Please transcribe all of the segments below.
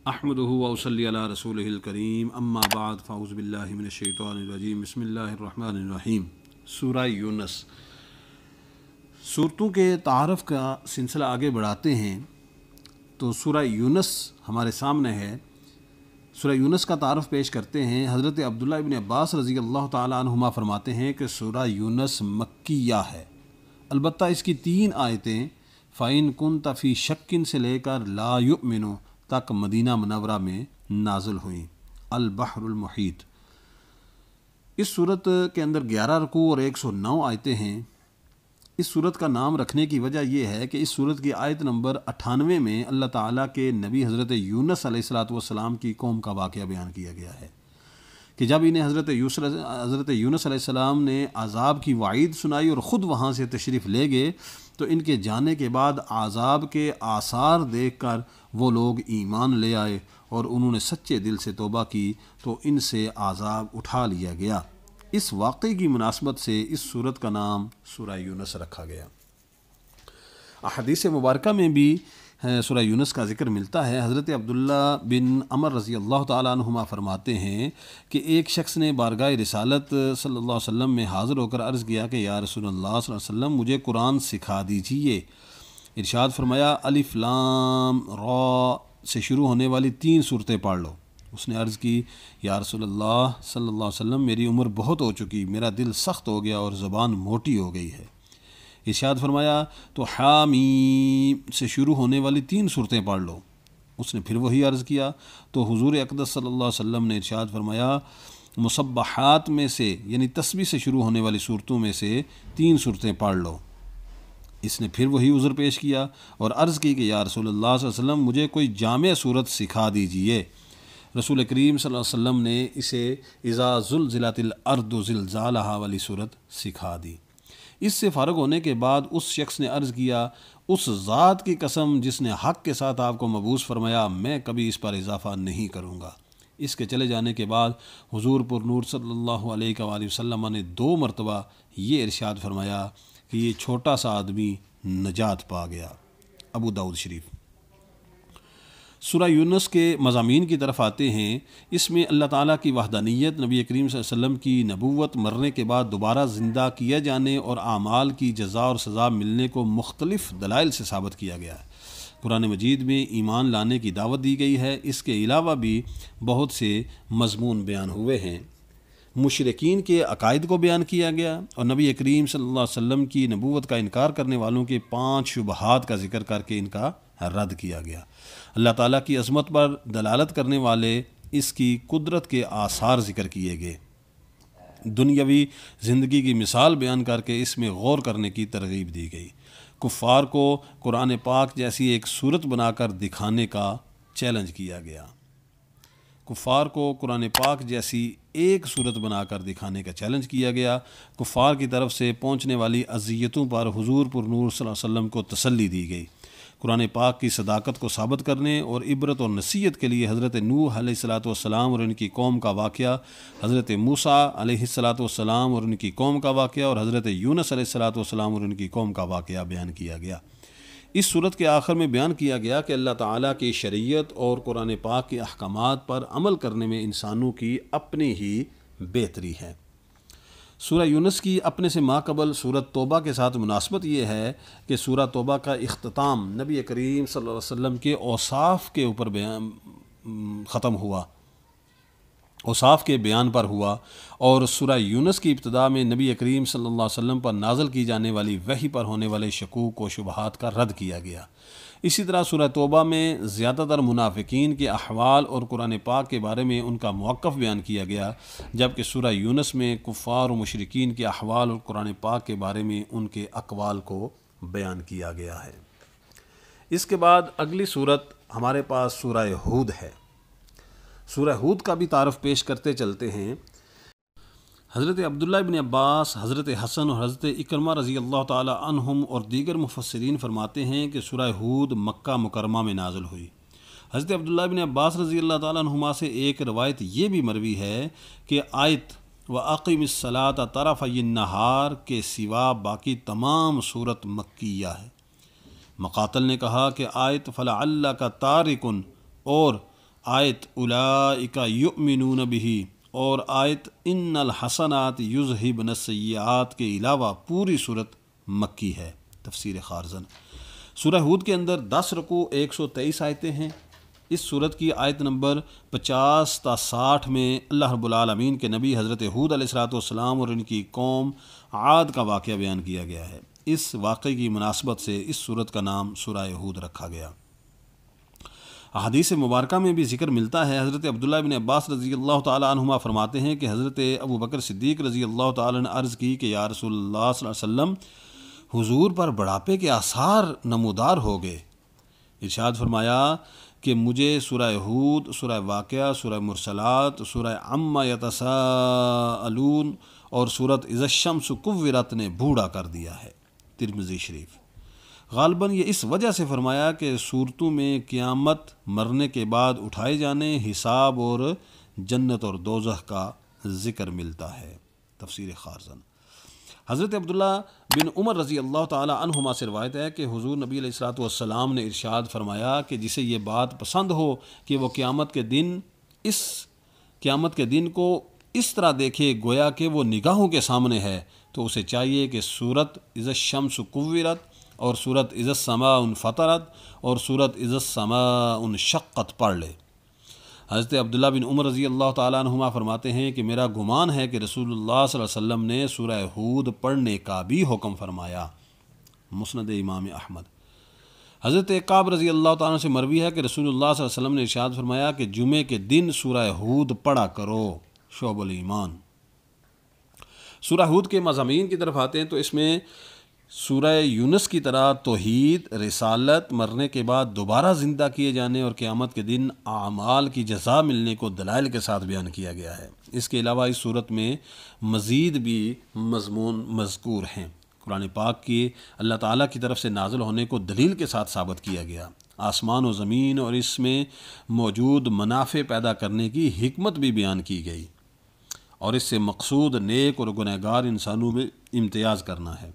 احمدہ و اصلی علی رسولہ الکریم اما بعد فاعوذ باللہ من الشیطان الرجیم بسم اللہ الرحمن الرحیم۔ سورہ یونس۔ سورتوں کے تعارف کا سلسلہ آگے بڑھاتے ہیں تو سورہ یونس ہمارے سامنے ہے۔ سورہ یونس کا تعارف پیش کرتے ہیں۔ حضرت عبداللہ ابن عباس رضی اللہ تعالیٰ عنہما فرماتے ہیں کہ سورہ یونس مکیہ ہے، البتہ اس کی 3 آیتیں فَإِن كُنْتَ فِي شَكٍّ سے لے کر لا يُؤْمِنُ تک مدینہ منورہ میں نازل ہوئیں۔ البحر المحیط۔ اس صورت کے اندر 11 رکوع اور 109 آیتیں ہیں۔ اس صورت کا نام رکھنے کی وجہ یہ ہے کہ اس صورت کی آیت نمبر 98 میں اللہ تعالیٰ کے نبی حضرت یونس علیہ السلام کی قوم کا واقعہ بیان کیا گیا ہے کہ جب انہیں حضرت یونس علیہ السلام نے عذاب کی وعید سنائی اور خود وہاں سے تشریف لے گئے تو ان کے جانے کے بعد عذاب کے آثار دیکھ کر وہ لوگ ایمان لے آئے اور انہوں نے سچے دل سے توبہ کی تو ان سے عذاب اٹھا لیا گیا۔ اس واقعے کی مناسبت سے اس سورت کا نام سورہ یونس رکھا گیا۔ احادیث مبارکہ میں بھی سورہ یونس کا ذکر ملتا ہے۔ حضرت عبداللہ بن عمر رضی اللہ تعالیٰ عنہما فرماتے ہیں کہ ایک شخص نے بارگاہ رسالت صلی اللہ علیہ وسلم میں حاضر ہو کر عرض کیا کہ یا رسول اللہ صلی اللہ علیہ وسلم مجھے قرآن سکھا دیجیے۔ ارشاد فرمایا الف لام را سے شروع ہونے والی 3 صورتیں پڑھ لو۔ اس نے عرض کی یا رسول اللہ صلی اللہ علیہ وسلم میری عمر بہت ہو چکی، میرا دل سخت ہو گیا اور زبان موٹی ہو گئی ہے۔ ارشاد فرمایا تو حامیم سے شروع ہونے والی 3 صورتیں پڑھ لو۔ اس نے پھر وہی عرض کیا تو حضور اقدس صلی اللہ علیہ وسلم نے ارشاد فرمایا مسبحات میں سے یعنی تسبیح سے شروع ہونے والی صورتوں میں سے 3 صورتیں پڑھ لو۔ اس نے پھر وہی عذر پیش کیا اور عرض کی کہ یا رسول اللہ صلی اللہ علیہ وسلم مجھے کوئی جامع صورت سکھا دیجئے۔ رسول کریم صلی اللہ علیہ وسلم نے اسے اذا زلزلت الارض زلزالہا والی صورت سکھا دی۔ اس سے فارغ ہونے کے بعد اس شخص نے عرض کیا اس ذات کی قسم جس نے حق کے ساتھ آپ کو مبعوث فرمایا میں کبھی اس پر اضافہ نہیں کروں گا۔ اس کے چلے جانے کے بعد حضور پر نور صلی اللہ علیہ وآلہ وسلم نے 2 مرتبہ یہ ارشاد فرمایا کہ یہ چھوٹا سا آدمی نجات پا گیا۔ ابو داؤد شریف۔ سورہ یونس کے مضامین کی طرف آتے ہیں۔ اس میں اللہ تعالیٰ کی وحدانیت، نبی کریم صلی اللہ علیہ وسلم کی نبوت، مرنے کے بعد دوبارہ زندہ کیا جانے اور اعمال کی جزا اور سزا ملنے کو مختلف دلائل سے ثابت کیا گیا ہے۔ قرآن مجید میں ایمان لانے کی دعوت دی گئی ہے۔ اس کے علاوہ بھی بہت سے مضمون بیان ہوئے ہیں۔ مشرکین کے عقائد کو بیان کیا گیا اور نبی کریم صلی اللہ علیہ وسلم کی نبوت کا انکار کرنے والوں کے 5 شبہات کا ذکر کر کے ان کا رد کیا گیا۔ اللہ تعالیٰ کی عظمت پر دلالت کرنے والے اس کی قدرت کے آثار ذکر کیے گئے۔ دنیاوی زندگی کی مثال بیان کر کے اس میں غور کرنے کی ترغیب دی گئی۔ کفار کو قرآن پاک جیسی ایک صورت بنا کر دکھانے کا چیلنج کیا گیا۔ کفار کو قرآن پاک جیسی ایک صورت بنا کر دکھانے کا چیلنج کیا گیا۔ کفار کی طرف سے پہنچنے والی اذیتوں پر حضور پر نور صلی اللہ علیہ وسلم کو تسلی دی گئی۔ قرآن پاک کی صداقت کو ثابت کرنے اور عبرت اور نصیحت کے لیے حضرت نوح علیہ السلام اور ان کی قوم کا واقعہ، حضرت موسیٰ علیہ السلام اور ان کی قوم کا واقعہ اور حضرت یونس علیہ السلام اور ان کی قوم کا واقعہ بیان کیا گیا۔ اس صورت کے آخر میں بیان کیا گیا کہ اللہ تعالیٰ کی شریعت اور قرآن پاک کے احکامات پر عمل کرنے میں انسانوں کی اپنی ہی بہتری ہے۔ سورہ یونس کی اپنے سے ماقبل سورت توبہ کے ساتھ مناسبت یہ ہے کہ سورہ توبہ کا اختتام نبی کریم صلی اللہ علیہ وسلم کے اوصاف کے اوپر ختم ہوا، اوصاف کے بیان پر ہوا، اور سورہ یونس کی ابتدا میں نبی کریم صلی اللہ علیہ وسلم پر نازل کی جانے والی وحی پر ہونے والے شکوک و شبہات کا رد کیا گیا۔ اسی طرح سورہ توبہ میں زیادہ تر منافقین کے احوال اور قرآن پاک کے بارے میں ان کا موقف بیان کیا گیا، جبکہ سورہ یونس میں کفار و مشرکین کے احوال اور قرآن پاک کے بارے میں ان کے اقوال کو بیان کیا گیا ہے۔ اس کے بعد اگلی صورت ہمارے پاس سورہ ہود ہے۔ سورہ ہود کا بھی تعارف پیش کرتے چلتے ہیں۔ حضرت عبداللہ ابن عباس، حضرت حسن اور حضرت اکرمہ رضی اللہ تعالی عنہم اور دیگر مفسرین فرماتے ہیں کہ سورہ ہود مکہ مکرمہ میں نازل ہوئی۔ حضرت عبداللہ ابن عباس رضی اللہ تعالی عنہما سے ایک روایت یہ بھی مروی ہے کہ آیت وَأَقِمِ الصَّلَاةَ طَرَفَيِ النَّهَارِ کے سوا باقی تمام صورت مکیہ ہے۔ مقاتل نے کہا کہ آیت فَلَعَلَّكَ تَارِكٌ اور آیت اولئک یؤمنون بہ اور آیت ان الحسنات یذہبن السیئات کے علاوہ پوری صورت مکی ہے۔ تفسیر خارزن۔ سورہ ہود کے اندر 10 رکوع 123 آیتیں ہیں۔ اس صورت کی آیت نمبر 50 تا 60 میں اللہ رب العالمین کے نبی حضرت ہود علیہ السلام اور ان کی قوم عاد کا واقعہ بیان کیا گیا ہے۔ اس واقعے کی مناسبت سے اس صورت کا نام سورہ ہود رکھا گیا۔ احادیث مبارکہ میں بھی ذکر ملتا ہے۔ حضرت عبداللہ بن عباس رضی اللہ تعالیٰ عنہما فرماتے ہیں کہ حضرت ابو بکر صدیق رضی اللہ تعالیٰ نے عرض کی کہ یا رسول اللہ صلی اللہ علیہ وسلم، حضور پر بڑھاپے کے آثار نمودار ہو گئے۔ ارشاد فرمایا کہ مجھے سورہ ہود، سورہ واقعہ، سورہ مرسلات، سورہ عما یتساءلون اور سورۃ اذا الشمس کورت نے بوڑھا کر دیا ہے۔ ترمذی شریف۔ غالباً یہ اس وجہ سے فرمایا کہ صورتوں میں قیامت، مرنے کے بعد اٹھائے جانے، حساب اور جنت اور دوزخ کا ذکر ملتا ہے۔ تفسیر خارزن۔ حضرت عبداللہ بن عمر رضی اللہ تعالی عنہما سے روایت ہے کہ حضور نبی علیہ الصلوۃ والسلام نے ارشاد فرمایا کہ جسے یہ بات پسند ہو کہ وہ قیامت کے دن کو اس طرح دیکھے گویا کہ وہ نگاہوں کے سامنے ہے، تو اسے چاہیے کہ سورۃ اذا الشمس کورت اور سورۃ اذا السماء انفطرت اور سورۃ اذا السماء انشقت پڑھ لے۔ حضرت عبداللہ بن عمر رضی اللہ تعالیٰ عنہما فرماتے ہیں کہ میرا گمان ہے کہ رسول اللہ صلی اللہ علیہ وسلم نے سورہ ہود پڑھنے کا بھی حکم فرمایا۔ مسند امام احمد۔ حضرت کعب رضی اللہ تعالیٰ سے مروی ہے کہ رسول اللہ صلی اللہ علیہ وسلم نے ارشاد فرمایا کہ جمعے کے دن سورہ ہود پڑھا کرو۔ شعب الایمان۔ سورہ ہود کے مضامین کی طرف آتے ہیں تو اس میں سورہ یونس کی طرح توحید، رسالت، مرنے کے بعد دوبارہ زندہ کیے جانے اور قیامت کے دن اعمال کی جزا ملنے کو دلائل کے ساتھ بیان کیا گیا ہے۔ اس کے علاوہ اس صورت میں مزید بھی مضمون مذکور ہیں۔ قرآن پاک کی اللہ تعالیٰ کی طرف سے نازل ہونے کو دلیل کے ساتھ ثابت کیا گیا۔ آسمان و زمین اور اس میں موجود منافع پیدا کرنے کی حکمت بھی بیان کی گئی، اور اس سے مقصود نیک اور گنہگار انسانوں میں امتیاز کرنا ہے۔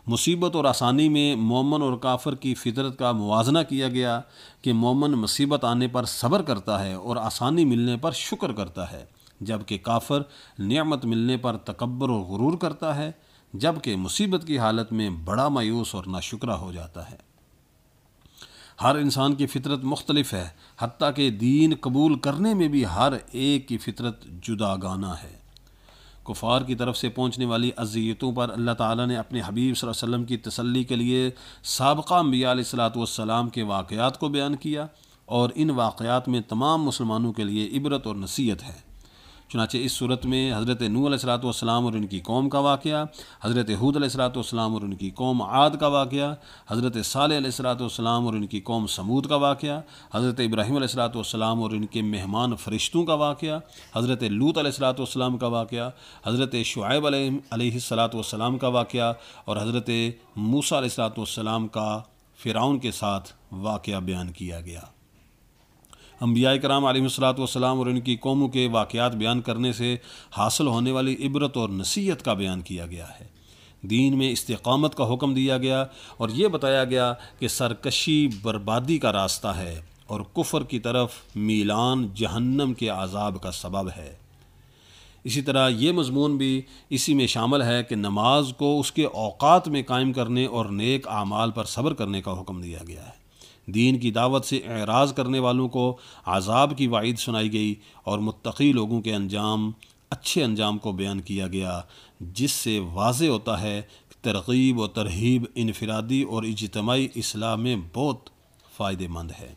مصیبت اور آسانی میں مومن اور کافر کی فطرت کا موازنہ کیا گیا کہ مومن مصیبت آنے پر صبر کرتا ہے اور آسانی ملنے پر شکر کرتا ہے، جبکہ کافر نعمت ملنے پر تکبر اور غرور کرتا ہے، جبکہ مصیبت کی حالت میں بڑا مایوس اور ناشکرا ہو جاتا ہے۔ ہر انسان کی فطرت مختلف ہے، حتیٰ کہ دین قبول کرنے میں بھی ہر ایک کی فطرت جداگانہ ہے۔ کفار کی طرف سے پہنچنے والی اذیتوں پر اللہ تعالیٰ نے اپنے حبیب صلی اللہ علیہ وسلم کی تسلی کے لیے سابقہ انبیاء علیہ السلام کے واقعات کو بیان کیا، اور ان واقعات میں تمام مسلمانوں کے لیے عبرت اور نصیحت ہے۔ چنانچہ اس صورت میں حضرت نوح علیہ السلام اور ان کی قوم کا واقعہ، حضرت ہود علیہ السلام اور ان کی قوم عاد کا واقعہ، حضرت صالح علیہ السلام اور ان کی قوم ثمود کا واقعہ، حضرت ابراہیم علیہ السلام اور ان کے مہمان فرشتوں کا واقعہ، حضرت لوط علیہ السلام کا واقعہ، حضرت شعیب علیہ السلام کا واقعہ، اور حضرت موسیٰ علیہ السلام کا فرعون کے ساتھ واقعہ بیان کیا گیا۔ انبیاء کرام علیہ السلام اور ان کی قوموں کے واقعات بیان کرنے سے حاصل ہونے والی عبرت اور نصیحت کا بیان کیا گیا ہے۔ دین میں استقامت کا حکم دیا گیا اور یہ بتایا گیا کہ سرکشی بربادی کا راستہ ہے اور کفر کی طرف میلان جہنم کے عذاب کا سبب ہے۔ اسی طرح یہ مضمون بھی اسی میں شامل ہے کہ نماز کو اس کے اوقات میں قائم کرنے اور نیک اعمال پر صبر کرنے کا حکم دیا گیا ہے۔ دین کی دعوت سے اعراض کرنے والوں کو عذاب کی وعید سنائی گئی اور متقی لوگوں کے اچھے انجام کو بیان کیا گیا، جس سے واضح ہوتا ہے کہ ترغیب و ترہیب انفرادی اور اجتماعی اصلاح میں بہت فائدہ مند ہے۔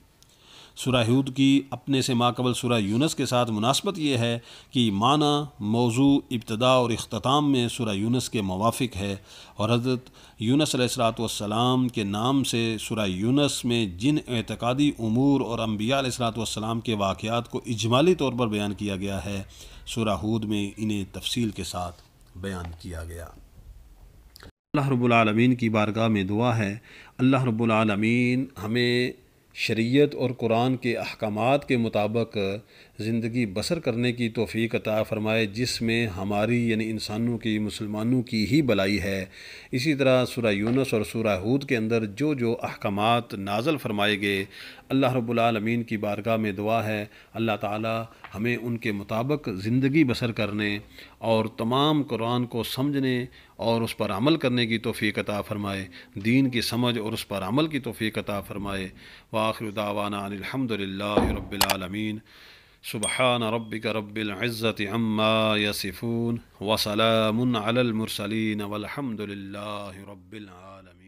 سورہ ہود کی اپنے سے ماقبل سورہ یونس کے ساتھ مناسبت یہ ہے کہ معنی، موضوع، ابتدا اور اختتام میں سورہ یونس کے موافق ہے، اور حضرت یونس علیہ السلام کے نام سے سورہ یونس میں جن اعتقادی امور اور انبیاء علیہ السلام کے واقعات کو اجمالی طور پر بیان کیا گیا ہے، سورہ ہود میں انہیں تفصیل کے ساتھ بیان کیا گیا۔ اللہ رب العالمین کی بارگاہ میں دعا ہے اللہ رب العالمین ہمیں شریعت اور قرآن کے احکامات کے مطابق زندگی بسر کرنے کی توفیق عطا فرمائے، جس میں ہماری یعنی انسانوں کی، مسلمانوں کی ہی بھلائی ہے۔ اسی طرح سورہ یونس اور سورہ ہود کے اندر جو جو احکامات نازل فرمائے گئے، اللہ رب العالمین کی بارگاہ میں دعا ہے اللہ تعالی ہمیں ان کے مطابق زندگی بسر کرنے اور تمام قرآن کو سمجھنے اور اس پر عمل کرنے کی توفیق عطا فرمائے، دین کی سمجھ اور اس پر عمل کی توفیق عطا فرمائے۔ وآخر دعوانا ان الحمد للہ رب العالمین۔ سبحان ربک رب العزت عما یصفون وسلام علی المرسلین والحمد للہ رب العالمین۔